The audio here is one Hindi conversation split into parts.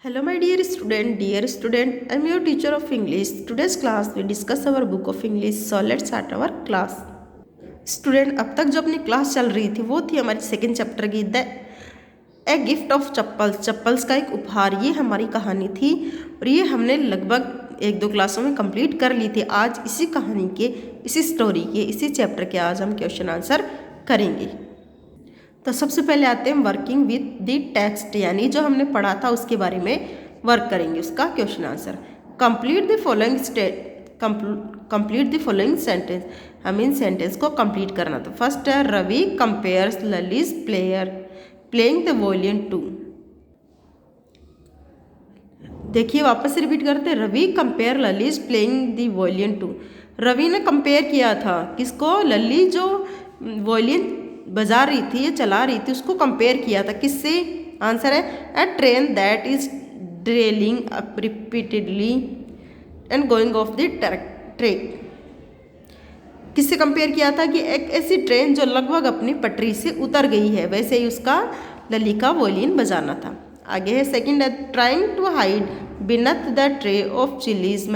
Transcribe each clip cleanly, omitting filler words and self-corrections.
Hello my dear student, I am your teacher of English. Today's class we discuss our book of English. So let's start our class. Student अब तक जो अपनी क्लास चल रही थी वो थी हमारी सेकेंड चैप्टर की the A gift of chappals. Chappals का एक उपहार, ये हमारी कहानी थी और ये हमने लगभग एक दो क्लासों में कंप्लीट कर ली थी। आज इसी कहानी के, इसी स्टोरी के, इसी चैप्टर के आज हम क्वेश्चन आंसर करेंगे। तो सबसे पहले आते हैं वर्किंग विथ द टेक्स्ट, यानी जो हमने पढ़ा था उसके बारे में वर्क करेंगे, उसका question answer. Complete the following sentence, हमें इन सेंटेंस को कंप्लीट करना। तो फर्स्ट है Ravi compares Lalli's playing the violin to. देखिए वापस से रिपीट करते हैं, Ravi compare Lalli's playing the violin to. Ravi ने कंपेयर किया था किसको? लली जो वॉयलिन बजा रही थी, ये चला रही थी, उसको कंपेयर किया था किससे? आंसर है a train that is derailing up repeatedly and going off the track. किससे कंपेयर किया था? कि एक ऐसी ट्रेन जो लगभग अपनी पटरी से उतर गई है, वैसे ही उसका लली का वॉयलिन बजाना था। आगे है सेकंड है trying to hide beneath the tray of chillies.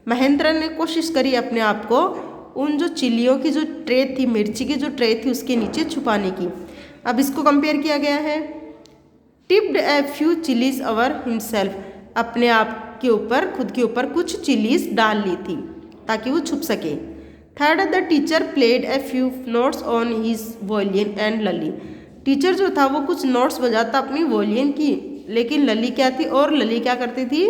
Mahendra ने कोशिश करी अपने आप को उन जो चिलियों की जो ट्रे थी, मिर्ची की जो ट्रे थी, उसके नीचे छुपाने की। अब इसको कंपेयर किया गया है tipped a few chillies our himself, अपने आप के ऊपर, खुद के ऊपर कुछ चिलीज डाल ली थी ताकि वो छुप सके। Third the teacher played a few notes on his violin and Lalli. Teacher जो था वो कुछ नोट्स बजाता अपनी वॉयलिन की, लेकिन लली क्या थी? और लली क्या करती थी?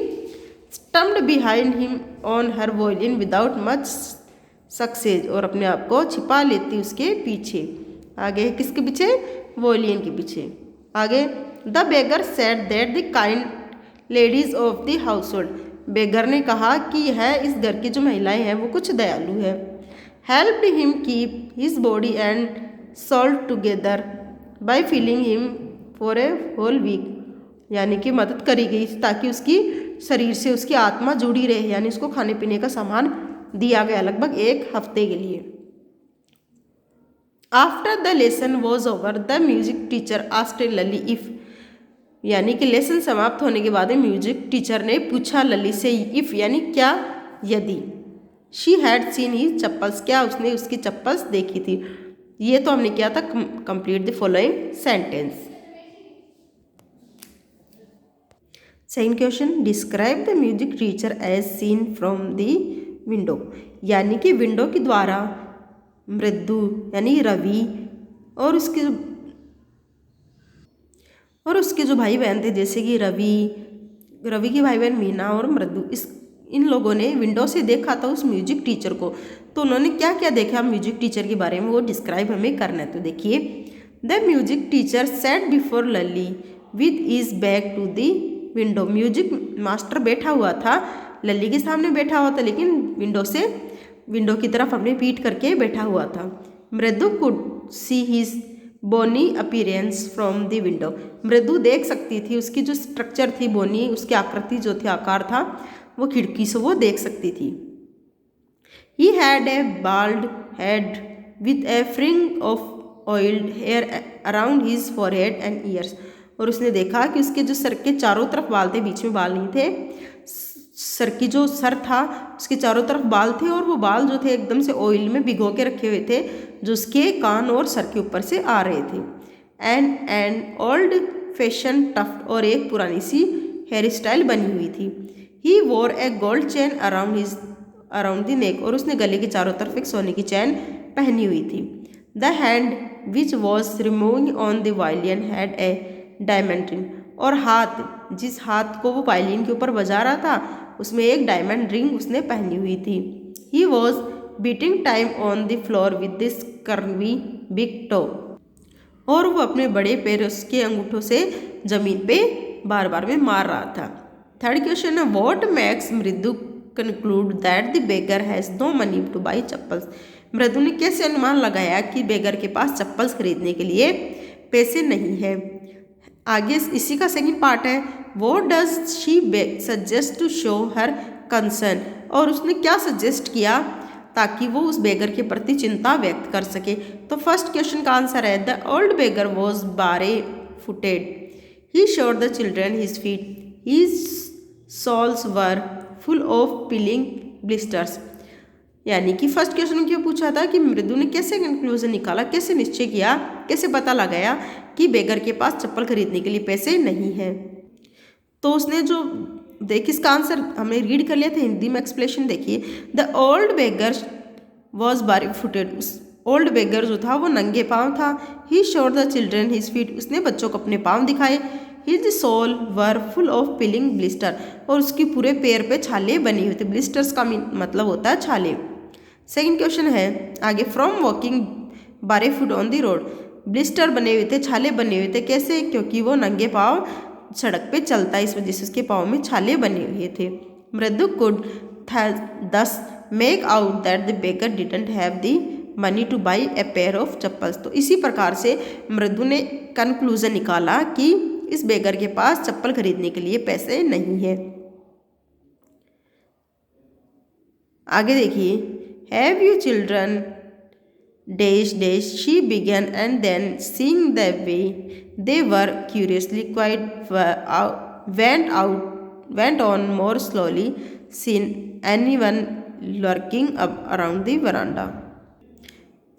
Stumped behind him on her violin without much success, और अपने आप को छिपा लेती उसके पीछे। आगे किसके पीछे? वॉयलिन के पीछे। आगे the beggar said that the kind ladies of the house hold. Beggar ने कहा कि यह इस घर की जो महिलाएं हैं वो कुछ दयालु है। Helped him keep his body and soul together by feeling him for a whole week, यानी कि मदद करी गई ताकि उसकी शरीर से उसकी आत्मा जुड़ी रहे, यानी उसको खाने पीने का सामान दिया गया लगभग एक हफ्ते के लिए। After the lesson was over the music teacher asked Lalli if, यानी कि लेसन समाप्त होने के बाद म्यूजिक टीचर ने पूछा लली से इफ, यानी क्या, यदि। She had seen his chappals, क्या उसने उसकी चप्पल्स देखी थी। ये तो हमने किया था complete the following sentence. Second question describe the music teacher as seen from the window, यानी कि विंडो के द्वारा मृदु यानी रवि और उसके जो भाई बहन थे, जैसे कि रवि की भाई बहन मीना और मृदु, इन लोगों ने विंडो से देखा था उस म्यूजिक टीचर को। तो उन्होंने क्या क्या देखा म्यूजिक टीचर के बारे में, वो डिस्क्राइब हमें करना है। तो देखिए the music teacher sat before Lalli with his back to the window. Music master बैठा हुआ था, लली के सामने बैठा हुआ था, लेकिन विंडो की तरफ अपने पीठ करके बैठा हुआ था। Mridu could see his bony appearance from the window. Mridu देख सकती थी उसकी जो स्ट्रक्चर थी, बोनी, उसकी आकृति जो थी, आकार था, वो खिड़की से वो देख सकती थी। He had a bald head with a fringe of oiled hair around his forehead and ears. और उसने देखा कि उसके जो सर के चारों तरफ बाल थे, बीच में बाल नहीं थे, सर की जो सर था उसके चारों तरफ बाल थे, और वो बाल जो थे एकदम से ऑयल में भिगो के रखे हुए थे, जो उसके कान और सर के ऊपर से आ रहे थे। एंड ओल्ड फैशन टफ्ट, और एक पुरानी सी हेयर स्टाइल बनी हुई थी। He wore a gold chain around the neck, और उसने गले के चारों तरफ एक सोने की चैन पहनी हुई थी। The hand which was removing on the violin had a diamond ring, और हाथ, जिस हाथ को वो वायलिन के ऊपर बजा रहा था, उसमें एक डायमंड रिंग उसने पहनी हुई थी। He was beating time on the floor with this curvy big toe, और वो अपने बड़े पैर उसके अंगूठों से जमीन पे बार बार में मार रहा था। थर्ड क्वेश्चन है what makes Mridu conclude that the beggar has no money to buy chappals. Mridu ने कैसे अनुमान लगाया कि बेगर के पास चप्पल्स खरीदने के लिए पैसे नहीं है। आगे इसी का सेकंड पार्ट है what does she suggest to show her concern, और उसने क्या सजेस्ट किया ताकि वो उस बेगर के प्रति चिंता व्यक्त कर सके। तो फर्स्ट क्वेश्चन का आंसर है द ओल्ड बेगर वॉज बारे footed, he showed the children his feet, His soles were full of peeling blisters। यानी कि फर्स्ट क्वेश्चन क्यों पूछा था कि मृदु ने कैसे कंक्लूजन निकाला, कैसे निश्चय किया, कैसे पता लगाया कि बेगर के पास चप्पल खरीदने के लिए पैसे नहीं हैं। तो उसने जो देखिए इसका आंसर हमने रीड कर लिया था, हिंदी में एक्सप्लेनेशन देखिए। The old beggar was barefooted. उस ओल्ड बेगर जो था वो नंगे पाँव था। He showed the children his feet. उसने बच्चों को अपने पाँव दिखाए। His sole were full of peeling blister. और उसकी पूरे पैर पे छाले बने हुए थे। ब्लिस्टर्स का मतलब होता है छाले। सेकंड क्वेश्चन है आगे, फ्रॉम वॉकिंग बारे foot on the road. Blister बने हुए थे, छाले बने हुए थे, कैसे? क्योंकि वो नंगे पाँव सड़क पे चलता है, इस वजह से उसके पाँव में छाले बने हुए थे। मृदु कुड दस make out that the baker didn't have the money to by a pair of chappals. तो इसी प्रकार से मृदु ने कंक्लूजन निकाला कि इस बेगर के पास चप्पल खरीदने के लिए पैसे नहीं है। आगे देखिए, have you children dash dash she began and then seeing the way they were curiously quiet went on more slowly seen anyone lurking around the veranda.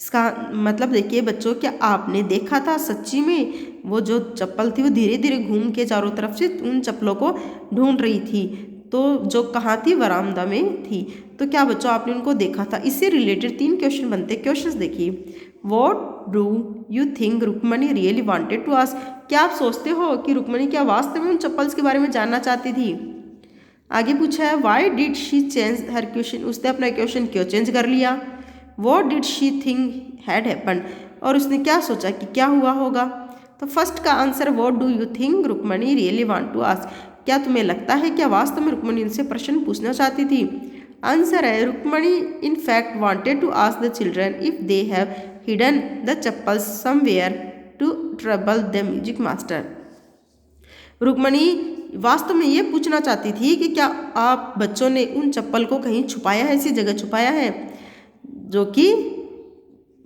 इसका मतलब देखिए बच्चों, क्या आपने देखा था सच्ची में वो जो चप्पल थी वो धीरे धीरे घूम के चारों तरफ से उन चप्पलों को ढूंढ रही थी, तो जो कहाँ थी? वरामदा में थी। तो क्या बच्चों आपने उनको देखा था? इससे रिलेटेड 3 क्वेश्चन बनते। क्वेश्चंस देखिए, what do you think Rukmini really wanted to ask. क्या आप सोचते हो कि रुक्मणी क्या वास्तव में उन चप्पल्स के बारे में जानना चाहती थी? आगे पूछा है, why did she change her question. उसने अपना क्वेश्चन क्यों चेंज कर लिया? What did she think had happened. और उसने क्या सोचा कि क्या हुआ होगा? तो फर्स्ट का answer, what do you think Rukmini really want to ask. क्या तुम्हें लगता है क्या वास्तव में रुक्मणी उनसे प्रश्न पूछना चाहती थी? आंसर है, Rukmini in fact wanted to ask the children if they have hidden the chappals somewhere to trouble the music master. Rukmini वास्तव में ये पूछना चाहती थी कि क्या आप बच्चों ने उन चप्पल को कहीं छुपाया है, ऐसी जगह छुपाया है जो कि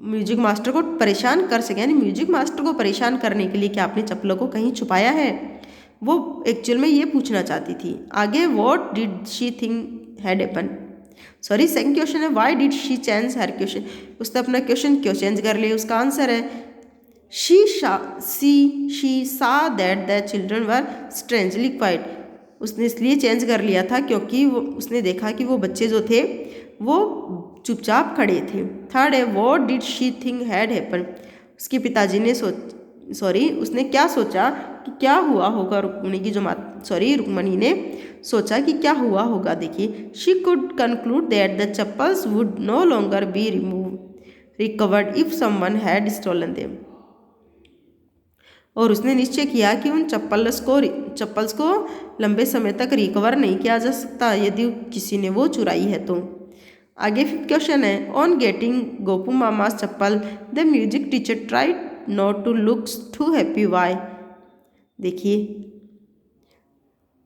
म्यूजिक मास्टर को परेशान कर सके। यानी म्यूजिक मास्टर को परेशान करने के लिए क्या आपने चप्पलों को कहीं छुपाया है, वो एक्चुअल में ये पूछना चाहती थी। आगे, what did she think had happen. Sorry, second question है, why did she change her question. उसने अपना क्वेश्चन क्यों चेंज कर लिया? उसका आंसर है, शी सा that the children were strangely quite. उसने इसलिए चेंज कर लिया था क्योंकि उसने देखा कि वो बच्चे जो थे वो चुपचाप खड़े थे। थर्ड है, what did she think had happen. उसके पिताजी ने उसने क्या सोचा कि क्या हुआ होगा। रुक्मणी ने सोचा कि क्या हुआ होगा। देखिए, she could conclude that the chappals would no longer be recovered if someone had stolen them. और उसने निश्चय किया कि उन चप्पल्स को लंबे समय तक रिकवर नहीं किया जा सकता यदि किसी ने वो चुराई है तो। आगे फिफ्थ क्वेश्चन है, on getting Gopu Mama's chappal the music teacher tried not to look too happy. Why. देखिए,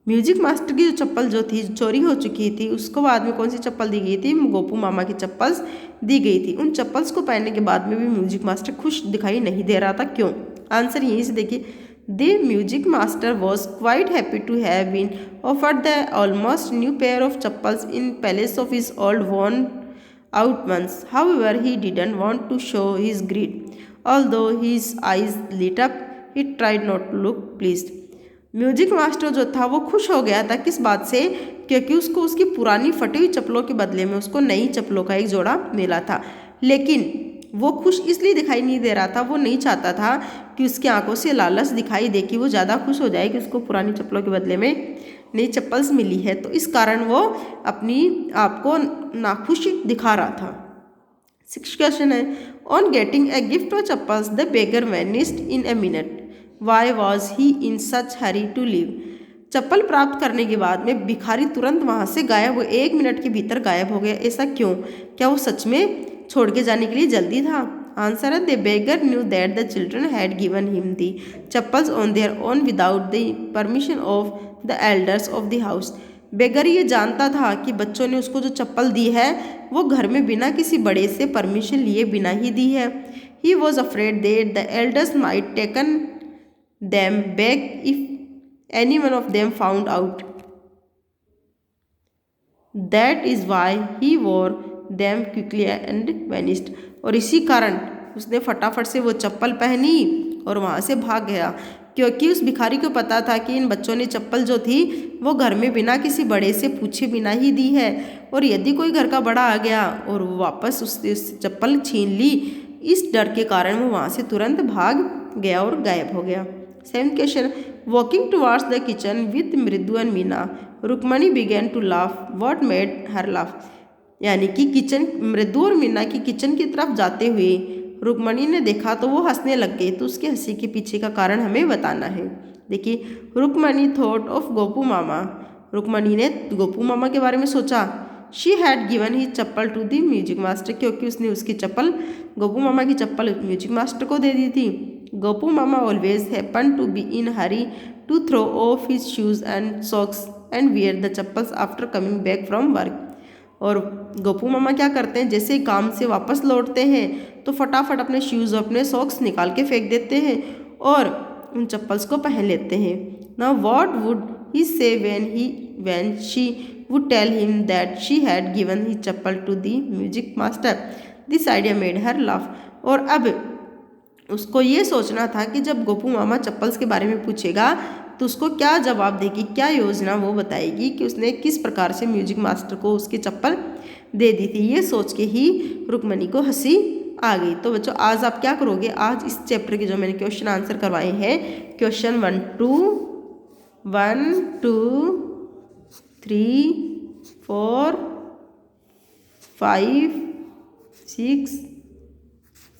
म्यूजिक मास्टर की जो चप्पल जो थी चोरी हो चुकी थी, उसको बाद में कौन सी चप्पल दी गई थी? गोपू मामा की चप्पल्स दी गई थी। उन चप्पल्स को पहनने के बाद में भी म्यूजिक मास्टर खुश दिखाई नहीं दे रहा था। क्यों? आंसर यहीं से देखिए, the music master was quite happy to have been offered the almost new pair of chappals in palace of his old worn out ones. However, he didn't want to show his greed. Although his eyes lit up, he tried not to look pleased. Music master जो था वो खुश हो गया था, किस बात से? क्योंकि उसको उसकी पुरानी फटी हुई चप्पलों के बदले में उसको नई चप्पलों का एक जोड़ा मिला था। लेकिन वो खुश इसलिए दिखाई नहीं दे रहा था, वो नहीं चाहता था कि उसकी आंखों से लालच दिखाई दे कि वो ज़्यादा खुश हो जाए कि उसको पुरानी चप्पलों के बदले में नई चप्पल्स मिली है। तो इस कारण वो अपनी आप को नाखुश दिखा रहा था। सिक्स क्वेश्चन है, on getting a gift of chappals the beggar vanished in a minute. Why was he in such hurry to leave. Chappal प्राप्त करने के बाद में भिखारी तुरंत वहाँ से गायब हो, 1 मिनट के भीतर गायब हो गया। ऐसा क्यों? क्या वो सच में छोड़ के जाने के लिए जल्दी था? आंसर है, the beggar knew that the children had given him the chappals on their own without the permission of the elders of the house. Beggar ये जानता था कि बच्चों ने उसको जो चप्पल दी है वो घर में बिना किसी बड़े से परमिशन लिए बिना ही दी है। He was afraid that the elders might taken them back if any one of them found out that is why he war them quickly and vanished. और इसी कारण उसने फटाफट से वो चप्पल पहनी और वहाँ से भाग गया, क्योंकि उस भिखारी को पता था कि इन बच्चों ने चप्पल जो थी वो घर में बिना किसी बड़े से पूछे बिना ही दी है, और यदि कोई घर का बड़ा आ गया और वो वापस उससे चप्पल छीन ली, इस डर के कारण वो वहाँ से तुरंत भाग गया और गायब हो गया। 7th question, walking towards the kitchen with Mridu and Meena, Rukmani began to laugh, what made her laugh. यानी कि किचन, मृदु और मीना की किचन की तरफ जाते हुए रुक्मणी ने देखा तो वो हंसने लग गई, तो उसके हंसी के पीछे का कारण हमें बताना है। देखिए, रुक्मणी थॉट ऑफ गोपू मामा, रुक्मणी ने गोपू मामा के बारे में सोचा। She had given he chappal to the music master, क्योंकि उसने उसकी चप्पल, गोपू मामा की चप्पल म्यूजिक मास्टर को दे दी थी। Gopu Mama always happen to be in hurry to throw off his shoes and socks and wear the chappals after coming back from work. और गोपू मामा क्या करते हैं, जैसे काम से वापस लौटते हैं तो फटाफट अपने शूज़ और अपने सॉक्स निकाल के फेंक देते हैं और उन चप्पल्स को पहन लेते हैं। Now what would he say when she would tell him that she had given he chappal to the music master. This idea made her laugh. और अब उसको ये सोचना था कि जब गोपू मामा चप्पल्स के बारे में पूछेगा तो उसको क्या जवाब देगी, क्या योजना वो बताएगी कि उसने किस प्रकार से म्यूजिक मास्टर को उसकी चप्पल दे दी थी। ये सोच के ही रुक्मणी को हंसी आ गई। तो बच्चों, आज आप क्या करोगे, आज इस चैप्टर के जो मैंने क्वेश्चन आंसर करवाए हैं, क्वेश्चन 1 2 3 4 5 6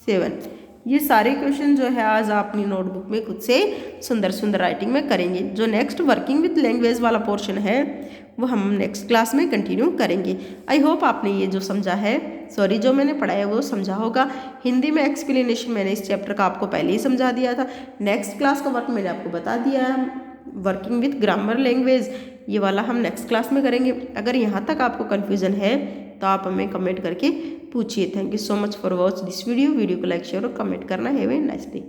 7, ये सारे क्वेश्चन जो है आज आप अपनी नोटबुक में खुद से सुंदर सुंदर राइटिंग में करेंगे। जो नेक्स्ट वर्किंग विथ लैंग्वेज वाला पोर्शन है वो हम नेक्स्ट क्लास में कंटिन्यू करेंगे। आई होप आपने ये जो समझा है, सॉरी जो मैंने पढ़ाया वो समझा होगा। हिंदी में एक्सप्लेनेशन मैंने इस चैप्टर का आपको पहले ही समझा दिया था। नेक्स्ट क्लास का वर्क मैंने आपको बता दिया है, वर्किंग विथ ग्रामर लैंग्वेज, ये वाला हम नेक्स्ट क्लास में करेंगे। अगर यहाँ तक आपको कन्फ्यूज़न है तो आप हमें कमेंट करके पूछिए। Thank you so much for watch this video को लाइक शेयर और कमेंट करना। Have a nice day.